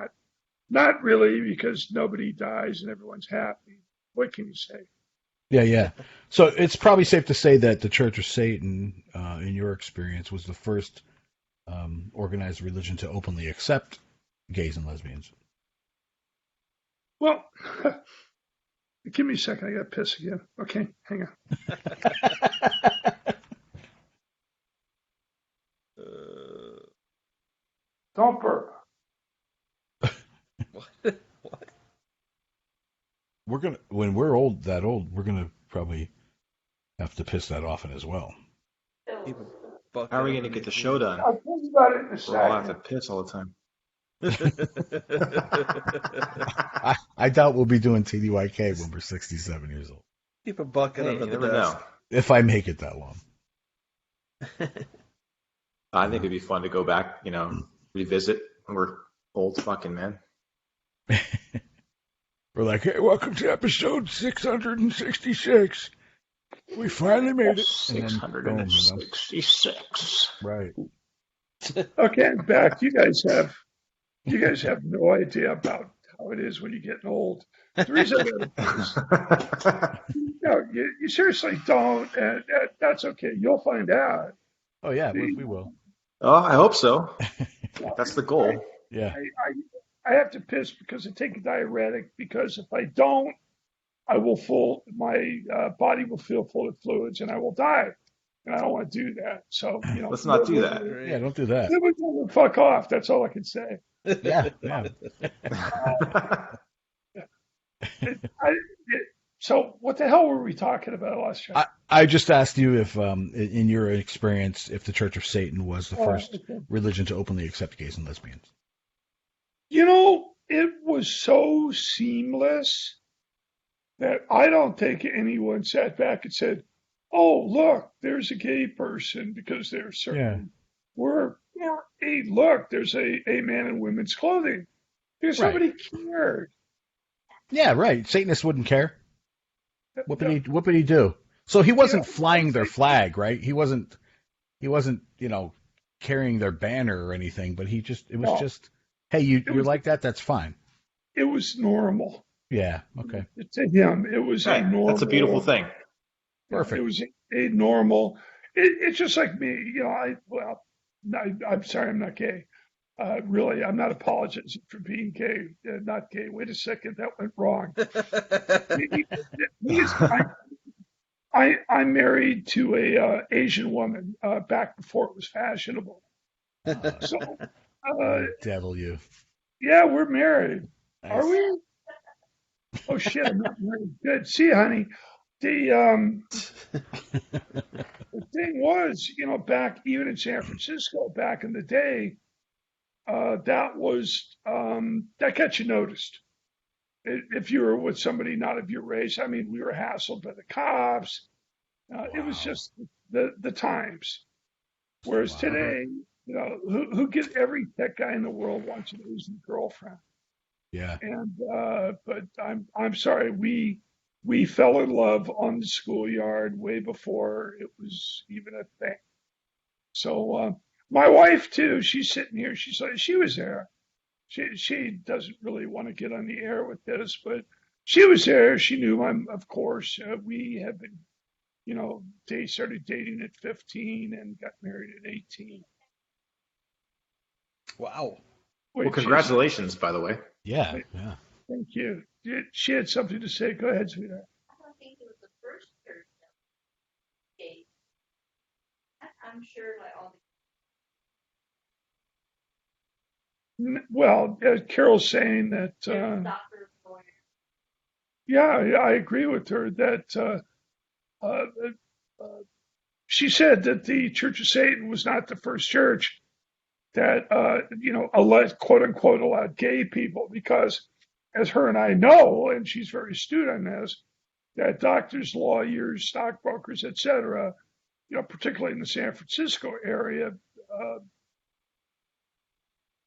Not really, because nobody dies and everyone's happy. What can you say? Yeah. So it's probably safe to say that the Church of Satan, in your experience, was the first organized religion to openly accept gays and lesbians. Well, Give me a second. I got to piss again. Okay, hang on. Don't burp. What? When we're that old, we're gonna probably have to piss that often as well. How are we gonna get the show done? I'll tell you about it in a second. We'll all have to piss all the time. I doubt we'll be doing TDYK when we're 67 years old. Keep a bucket under the desk. If I make it that long. I think it'd be fun to go back, revisit when we're old fucking men. We're like, hey, welcome to episode 666. We finally made it. 666. Right. Okay, I'm back. You guys have no idea about how it is when you're getting old. The reason that you seriously don't, and that's okay. You'll find out. Oh yeah, we will. Oh, I hope so. That's the goal. Yeah. I have to piss because I take a diuretic, because if I don't, my body will feel full of fluids and I will die. And I don't want to do that. So, let's not do that. Yeah, don't do that. Fuck off. That's all I can say. Yeah. So what the hell were we talking about last time? I just asked you if, in your experience, if the Church of Satan was the first religion to openly accept gays and lesbians. It was so seamless that I don't think anyone sat back and said, oh, look, there's a gay person, because there's certain hey, look, there's a man in women's clothing. Because nobody cared. Yeah, right. Satanists wouldn't care. What would he do? So he wasn't flying their flag, right? He wasn't, carrying their banner or anything, but it was just, hey, you're like that, that's fine. It was normal. Yeah, okay. To him, it was a normal. That's a beautiful thing. Perfect. It was a normal. It's just like me. I'm sorry, I'm not gay. Really, I'm not apologizing for being gay. Not gay. Wait a second, that went wrong. I'm married to a Asian woman back before it was fashionable. Devil you. Yeah, we're married. Nice. Are we? Oh shit, I'm not married. Good. See, honey. The thing was, back even in San Francisco, back in the day, that got you noticed. If you were with somebody not of your race, we were hassled by the cops. Wow. It was just the times. Whereas today, who gets every tech guy in the world wants an Asian girlfriend. Yeah. And but I'm sorry, we fell in love on the schoolyard way before it was even a thing. So my wife too, she's sitting here. She's like, she was there. She doesn't really want to get on the air with this, but she was there. She knew of course. We had been, they started dating at 15 and got married at 18. Wow. Well, congratulations, by the way. Yeah. Thank you. She had something to say. Go ahead, sweetheart. I don't think it was the first church that was gay. I'm sure like all the. Well, Carol's saying that. Yeah, I agree with her that she said that the Church of Satan was not the first church that quote unquote allowed gay people, because as her and I know, and she's very astute on this, that doctors, lawyers, stockbrokers, etc., particularly in the San Francisco area,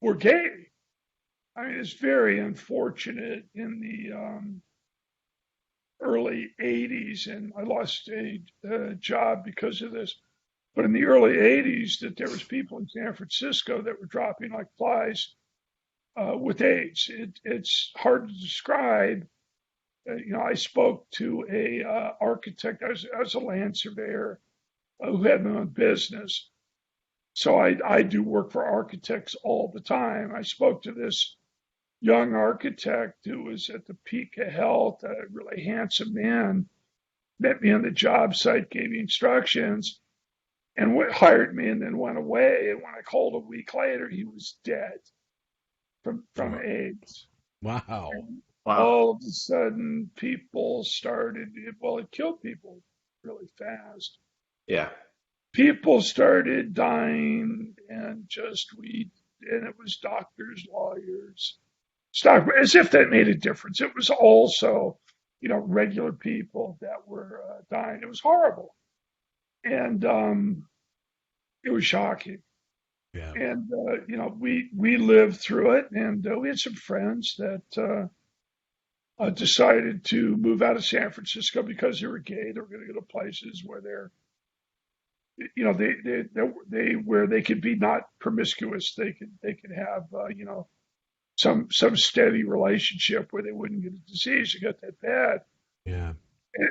were gay. It's very unfortunate in the early 80s, and I lost a job because of this. But in the early 80s, that there was people in San Francisco that were dropping like flies with AIDS. It's hard to describe. I spoke to a architect. I was a land surveyor who had my own business. So I do work for architects all the time. I spoke to this young architect who was at the peak of health, a really handsome man, met me on the job site, gave me instructions, and hired me, and then went away. And when I called a week later, he was dead from AIDS. Wow. Wow. All of a sudden, people started, well, it killed people really fast. Yeah. People started dying, and and it was doctors, lawyers, as if that made a difference. It was also, regular people that were dying. It was horrible. And it was shocking. Yeah. And, we lived through it, and we had some friends that decided to move out of San Francisco because they were gay. They were going to go to places where where they could be not promiscuous. They could have, some steady relationship where they wouldn't get a disease that got that bad. Yeah.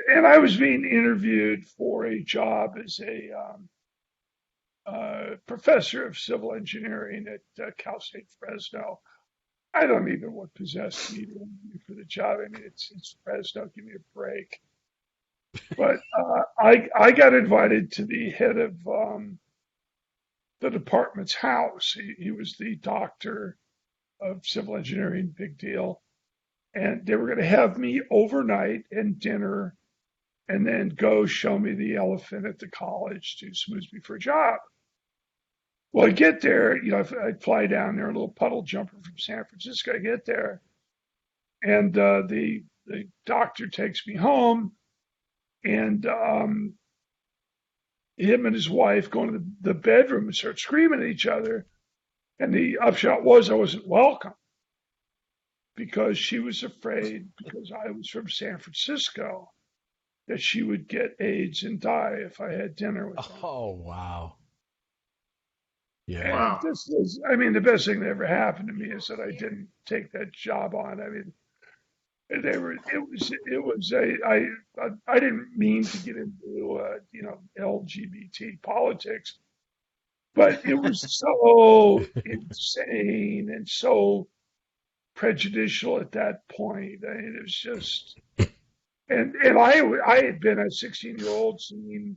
And I was being interviewed for a job as a professor of civil engineering at Cal State Fresno. I don't even know what possessed me to interview for the job. I mean, it's Fresno. Give me a break. But I got invited to the head of the department's house. He was the doctor of civil engineering, big deal. And they were going to have me overnight and dinner, and then go show me the elephant at the college to smooth me for a job. Well, I get there, I'd fly down there, a little puddle jumper from San Francisco. I get there, and the doctor takes me home, and him and his wife go into the bedroom and start screaming at each other. And the upshot was I wasn't welcome because she was afraid, because I was from San Francisco, that she would get AIDS and die if I had dinner with her. Oh, wow. Yeah. And Wow. this was, I mean, the best thing that ever happened to me is that I didn't take that job on. I mean, I didn't mean to get into, LGBT politics, but it was so insane and so prejudicial at that point. I mean, it was just, and I had been a 16-year-old seeing,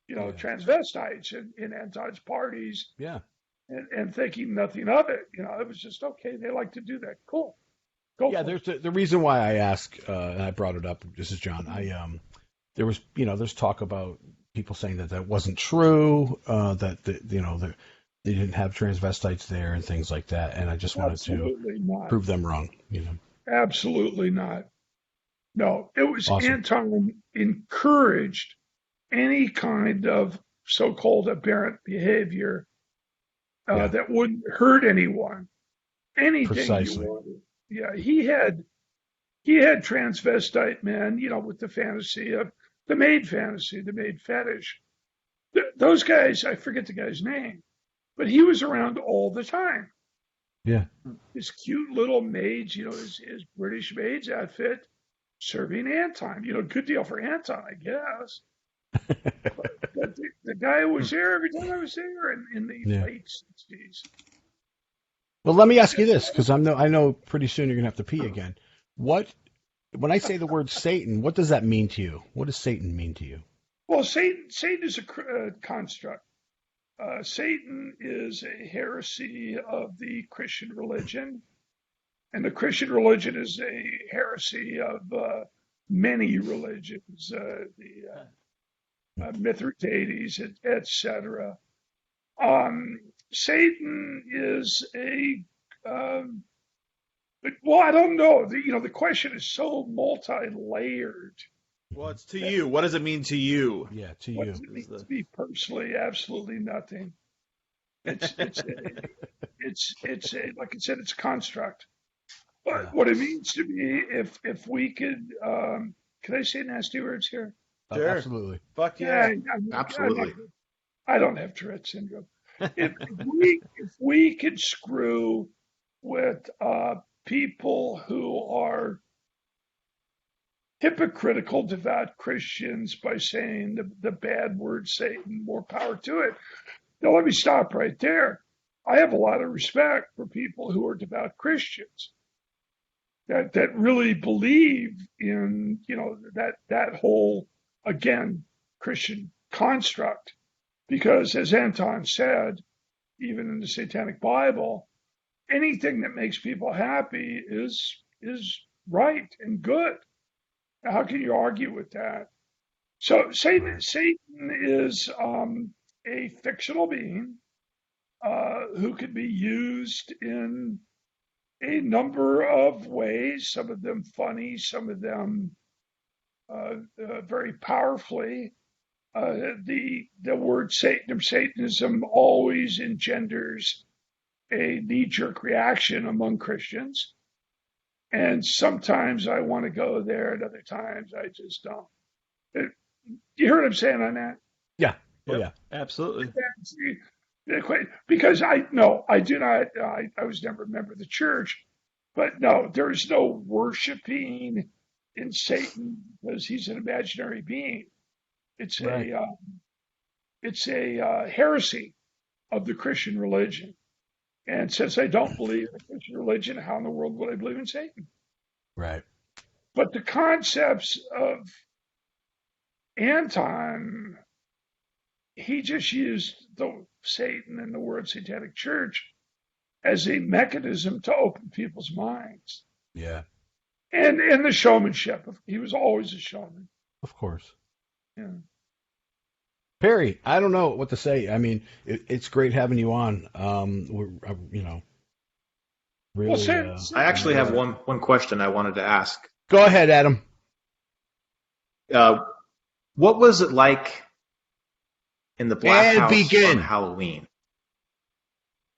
transvestites in Anton's parties. Yeah. And thinking nothing of it. It was just, okay, they like to do that. Cool. Go Yeah, for it. there's the reason why I ask, and I brought it up. This is John. There was, there's talk about people saying that wasn't true, that they didn't have transvestites there and things like that. And I just wanted Absolutely to not. prove them wrong. Absolutely not. No, it was Awesome. Anton encouraged any kind of so-called aberrant behavior that wouldn't hurt anyone. Anything Precisely. you wanted. Yeah, he had transvestite men, with the fantasy of the maid fantasy, the maid fetish. Those guys, I forget the guy's name, but he was around all the time. Yeah. His cute little maids, his British maid's outfit, serving Anton. Good deal for Anton, I guess. But the guy was there every time I was there in the late 60s. Well, let me ask you this, because I know pretty soon you're going to have to pee again. When I say the word Satan, what does that mean to you? What does Satan mean to you? Well, Satan is a construct. Satan is a heresy of the Christian religion, and the Christian religion is a heresy of many religions, the Mithridates, etc. Satan is well, I don't know. The question is so multi-layered. Well, it's to you. What does it mean to you? Yeah, to What you. does it mean to me personally? Absolutely nothing. It's like I said, it's a construct. But what it means to me, if we could, can I say nasty words here? Sure. Absolutely. Fuck yeah. Absolutely. I don't have Tourette syndrome. If we could screw with people who are hypocritical, devout Christians by saying the bad word Satan, more power to it. Now, let me stop right there. I have a lot of respect for people who are devout Christians. that really believe in, that whole, again, Christian construct. Because as Anton said, even in the Satanic Bible, anything that makes people happy is right and good. How can you argue with that? So Satan is a fictional being who could be used in a number of ways, some of them funny, some of them very powerfully. The word Satan or Satanism always engenders a knee-jerk reaction among Christians. And sometimes I want to go there, and other times I just don't. You hear what I'm saying on that? Yeah. Yep, Yeah. Absolutely. Because I do not, I was never a member of the church, but no, there is no worshiping in Satan because he's an imaginary being. It's Right. a heresy of the Christian religion. And since I don't believe in the Christian religion, how in the world would I believe in Satan? Right. But the concepts of Anton, he just used the Satan and the word Satanic Church as a mechanism to open people's minds. Yeah. And the showmanship. He was always a showman. Of course. Yeah. Peri, I don't know what to say. I mean, it's great having you on. Really. I actually have one question I wanted to ask. Go ahead, Adam. What was it like in the Black House begin. on Halloween?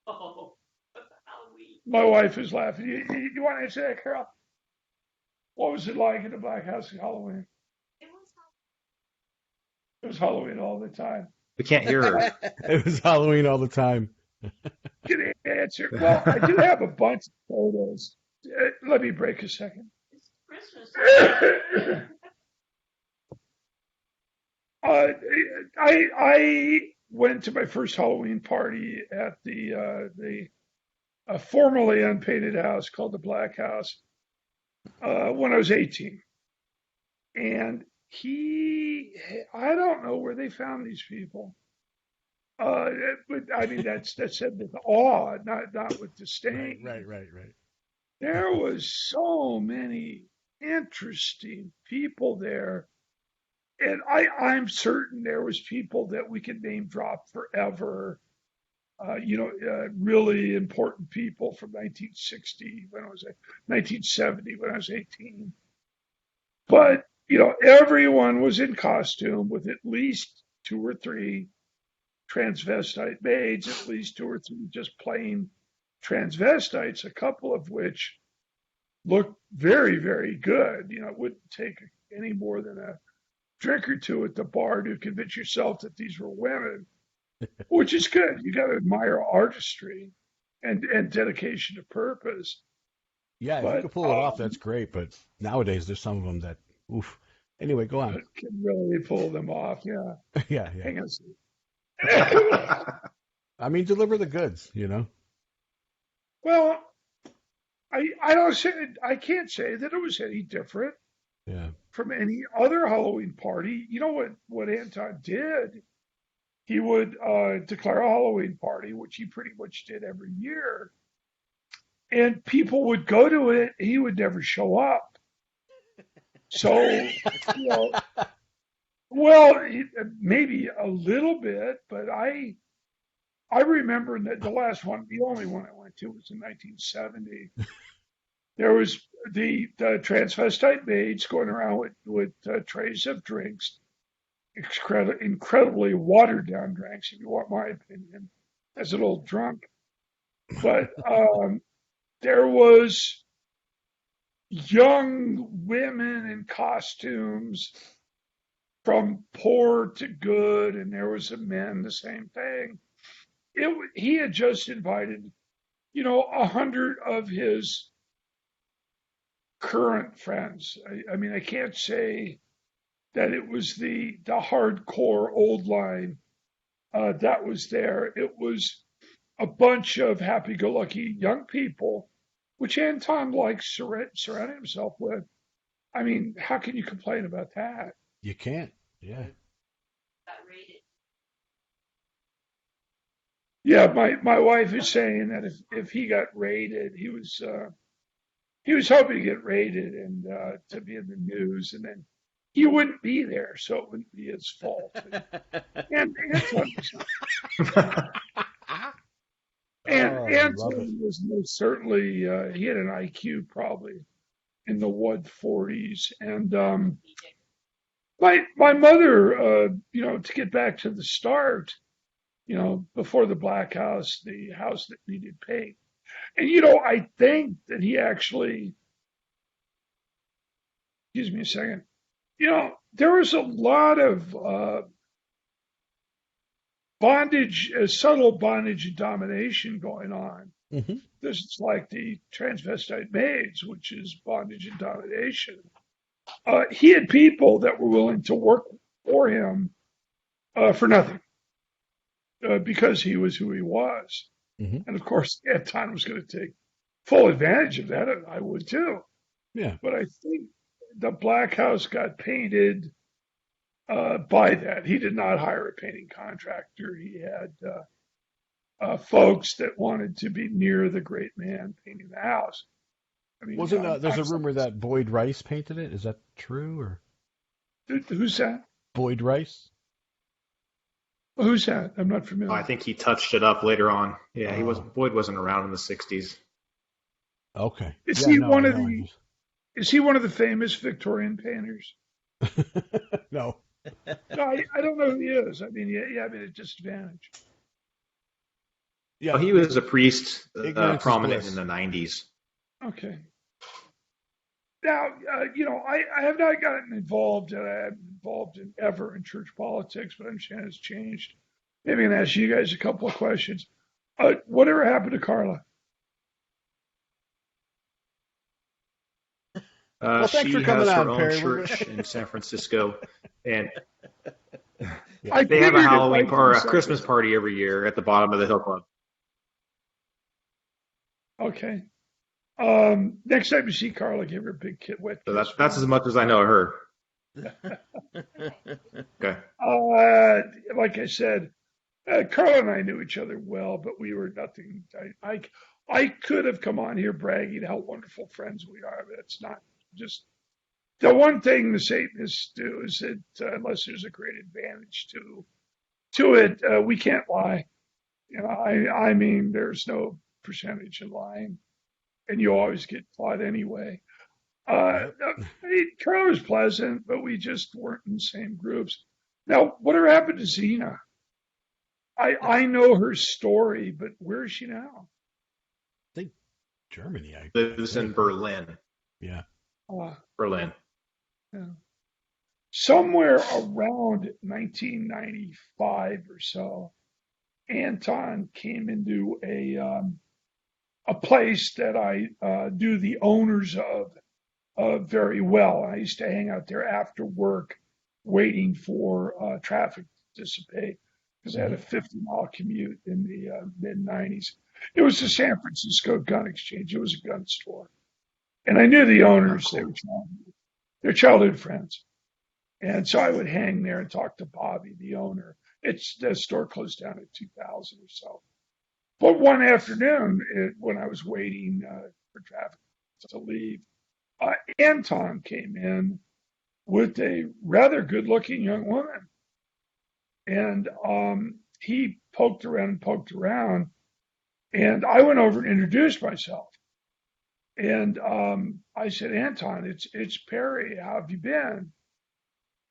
Oh, Halloween. My wife is laughing. You want to answer that, Carol? What was it like in the Black House on Halloween? It was Halloween all the time. We can't hear her. It was Halloween all the time. Good answer. Well, I do have a bunch of photos. Let me break a second. It's Christmas. I went to my first Halloween party at the formerly unpainted house called the Black House when I was 18. And I don't know where they found these people. But I mean, that's said with awe, not with disdain. Right. There was so many interesting people there. And I'm certain there was people that we could name drop forever. Really important people from 1960 when I was 1970 when I was 18. But everyone was in costume with at least 2 or 3 transvestite maids, at least 2 or 3 just plain transvestites, a couple of which looked very, very good. It wouldn't take any more than a drink or 2 at the bar to convince yourself that these were women, which is good. You got to admire artistry and dedication to purpose. Yeah, if you can pull it off, that's great. But nowadays, there's some of them that, oof. Anyway, go on. Can really pull them off, yeah. Yeah. Hang on a second. I mean, deliver the goods, Well, I can't say that it was any different from any other Halloween party. You know what Anton did? He would declare a Halloween party, which he pretty much did every year, and people would go to it. He would never show up. So, well, maybe a little bit, but I remember that the last one, the only one I went to was in 1970. There was the transvestite maids going around with trays of drinks, incredibly watered down drinks, if you want my opinion, as an old drunk. But there was young women in costumes from poor to good, and there was some men, the same thing. He had just invited, 100 of his current friends. I mean, I can't say that it was the hardcore old line that was there. It was a bunch of happy-go-lucky young people which Anton likes surrounding himself with. I mean, how can you complain about that? You can't. Yeah. Got rated. Yeah, my wife is saying that if he got raided, he was hoping to get raided and to be in the news, and then he wouldn't be there, so it wouldn't be his fault. And Anton was most certainly he had an IQ probably in the 140s, and my mother, to get back to the start, before the Black House, the house that needed paint. And, I think that he actually, excuse me a second, there was a lot of bondage, subtle bondage and domination going on. Mm-hmm. This is like the transvestite maids, which is bondage and domination. He had people that were willing to work for him for nothing. Because he was who he was. Mm-hmm. And of course, Anton was going to take full advantage of that, and I would too. Yeah. But I think the Black House got painted by that. He did not hire a painting contractor. He had folks that wanted to be near the great man painting the house. I mean, there's a rumor that Boyd Rice painted it? Is that true? Or who's that? Boyd Rice? Who's that? I'm not familiar. I think he touched it up later on. Yeah, Boyd wasn't around in the 60s. Okay. Is he one of the famous Victorian painters? No. No, I don't know who he is. I mean, yeah, a disadvantage. Yeah, he was a priest, prominent in the 90s. Okay. Now, I have not gotten involved, and I haven't been involved ever in church politics, but I understand it's changed. Maybe I can ask you guys a couple of questions. Whatever happened to Karla? Well, thanks she for coming has her on, own Peri. church in San Francisco, and I they have a figured Halloween it or a might be Christmas party every year at the bottom of the Hill Club. Okay. Next time you see Karla, give her a big wet So kiss. that's as much as I know of her. Okay. Like I said, Karla and I knew each other well, but we were nothing. I could have come on here bragging how wonderful friends we are, but it's not just the one thing the Satanists do is that unless there's a great advantage to it, we can't lie. I mean, there's no percentage in lying, and you always get caught anyway. Karla was pleasant, but we just weren't in the same groups. Now, whatever happened to Zena? I know her story, but where is she now? I think Germany. Lives in Berlin. Yeah. Berlin. Yeah. Somewhere around 1995 or so, Anton came into a place that I knew the owners of very well. I used to hang out there after work, waiting for traffic to dissipate because I had a 50-mile commute in the mid-90s. It was the San Francisco Gun Exchange. It was a gun store. And I knew the owners. They were they're childhood friends. And so I would hang there and talk to Bobby, the owner. The store closed down in 2000 or so. But one afternoon, when I was waiting for traffic to leave, Anton came in with a rather good-looking young woman. And he poked around, and I went over and introduced myself. And I said, Anton, it's Peri. How have you been?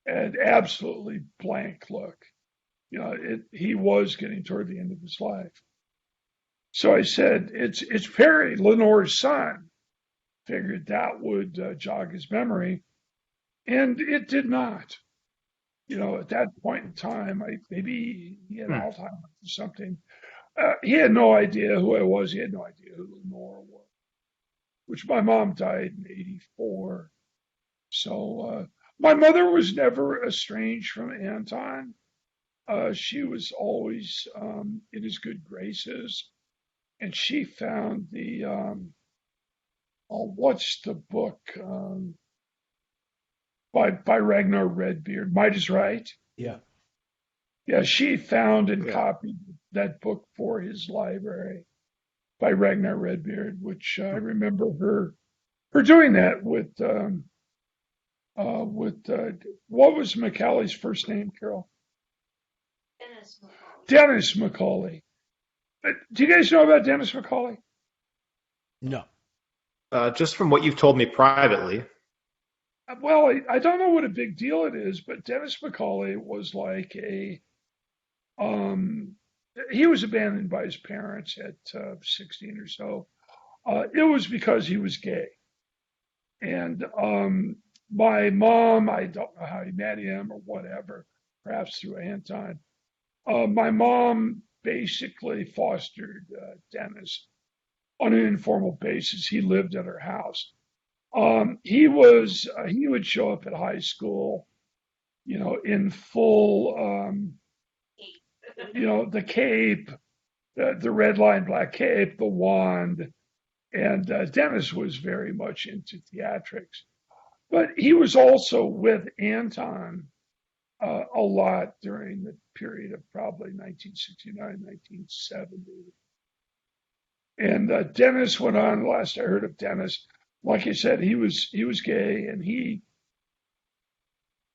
And absolutely blank look. He was getting toward the end of his life. So I said, it's Peri, Lenore's son. Figured that would jog his memory. And it did not. At that point in time, maybe he had Alzheimer's or something. He had no idea who I was. He had no idea who Lenore was, which my mom died in 1984. So my mother was never estranged from Anton. She was always in his good graces. And she found the what's the book by Ragnar Redbeard? Might is Right. Yeah. Yeah, she found and copied that book for his library by Ragnar Redbeard, which I remember her doing that with what was Macaulay's first name, Carol? Dennis McCauley. Dennis McCauley. Do you guys know about Dennis McCauley? No. Just from what you've told me privately. Well, I don't know what a big deal it is, but Dennis McCauley was like he was abandoned by his parents at 16 or so. It was because he was gay. And my mom, I don't know how he met him or whatever, perhaps through Anton. My mom basically fostered Dennis on an informal basis. He lived at her house. He would show up at high school, in full, the cape, the red line black cape, the wand, and Dennis was very much into theatrics. But he was also with Anton a lot during the period of probably 1969, 1970. And Dennis went on. Last I heard of Dennis, like I said, he was gay, and he,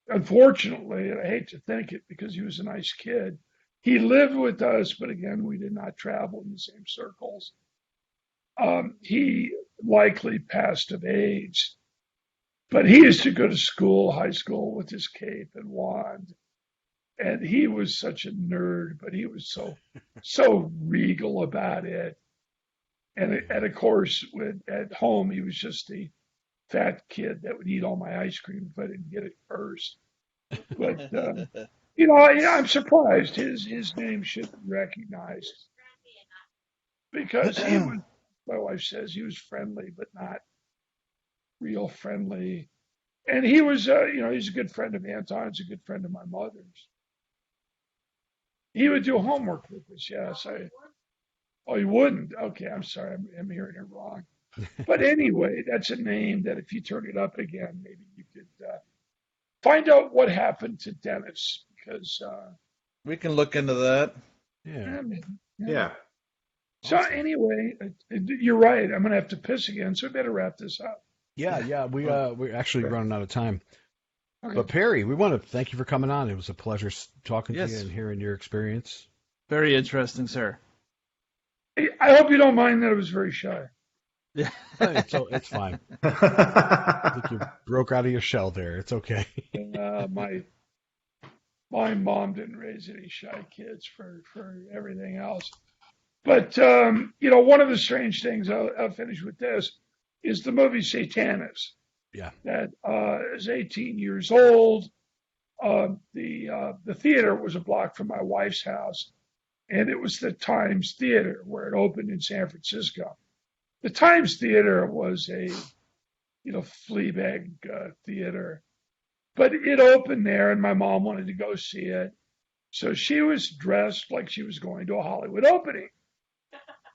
unfortunately, and I hate to think it because he was a nice kid, he lived with us, but again, we did not travel in the same circles. He likely passed of AIDS, but he used to go to school, high school, with his cape and wand. And he was such a nerd, but he was so regal about it. And of course, at home, he was just the fat kid that would eat all my ice cream if I didn't get it first. But, I'm surprised his name should be recognized because he was, my wife says he was friendly, but not real friendly. And he was, he's a good friend of Anton's, a good friend of my mother's. He would do homework with us, yes. Oh, you wouldn't? Okay, I'm sorry. I'm hearing it wrong. But anyway, that's a name that if you turn it up again, maybe you could find out what happened to Dennis, because we can look into that. Yeah. So anyway, you're right. I'm going to have to piss again, so we better wrap this up. Yeah. We're actually running out of time. Okay. But Peri, we want to thank you for coming on. It was a pleasure talking to you and hearing your experience. Very interesting, sir. I hope you don't mind that I was very shy. Yeah, it's fine. I think you broke out of your shell there. It's okay. My mom didn't raise any shy kids for everything else. But one of the strange things, I'll finish with this, is the movie Satanis. Yeah. That is 18 years old. The theater was a block from my wife's house, and it was the Times Theater where it opened in San Francisco. The Times Theater was a, Fleabag theater, but it opened there, and my mom wanted to go see it, so she was dressed like she was going to a Hollywood opening.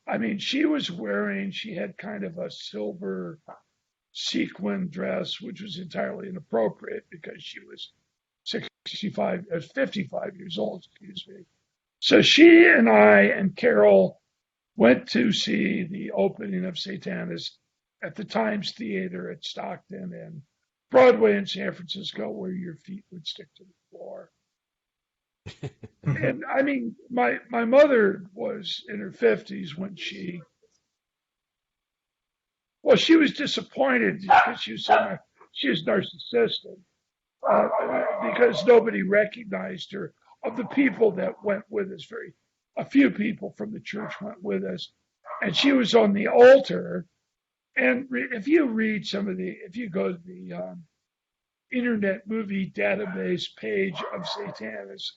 I mean, she had kind of a silver sequin dress, which was entirely inappropriate because she was 55 years old, excuse me. So she and I and Carol went to see the opening of Satanis at the Times Theater at Stockton and Broadway in San Francisco, where your feet would stick to the floor. And I mean, my mother was in her 50s when she was disappointed because she was narcissistic because nobody recognized her. Of the people that went with us, a few people from the church went with us, and she was on the altar. And if you go to the Internet Movie Database page of Satanis,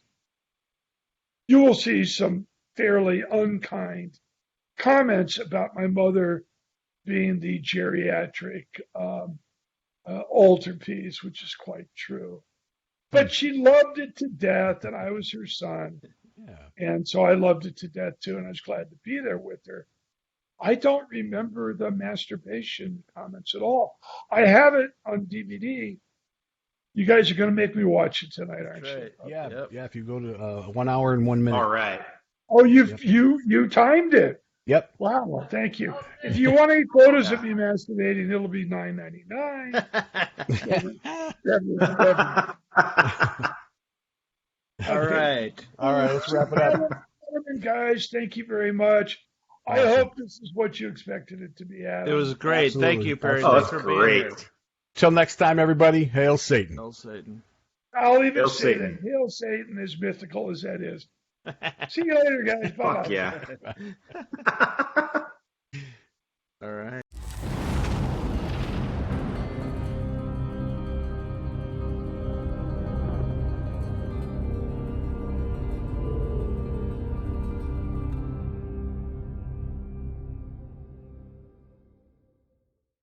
you will see some fairly unkind comments about my mother being the geriatric altarpiece, which is quite true. But she loved it to death, and I was her son. Yeah. And so I loved it to death, too, and I was glad to be there with her. I don't remember the masturbation comments at all. I have it on DVD. You guys are going to make me watch it tonight, aren't you? Yeah, yeah. If you go to 1 hour and 1 minute. All right. Oh, you timed it. Yep. Wow. Well, thank you. If you want any photos of me masturbating, it'll be $9.99. All right. All right. Let's wrap it up. Guys, thank you very much. Awesome. I hope this is what you expected it to be, Adam. It was great. Absolutely. Thank you, Peri. Oh, Thanks that's for being great. here. Till next time, everybody. Hail Satan. Hail Satan. I'll even Hail say Satan. that. Hail Satan, as mythical as that is. See you later, guys. Bye. Fuck yeah.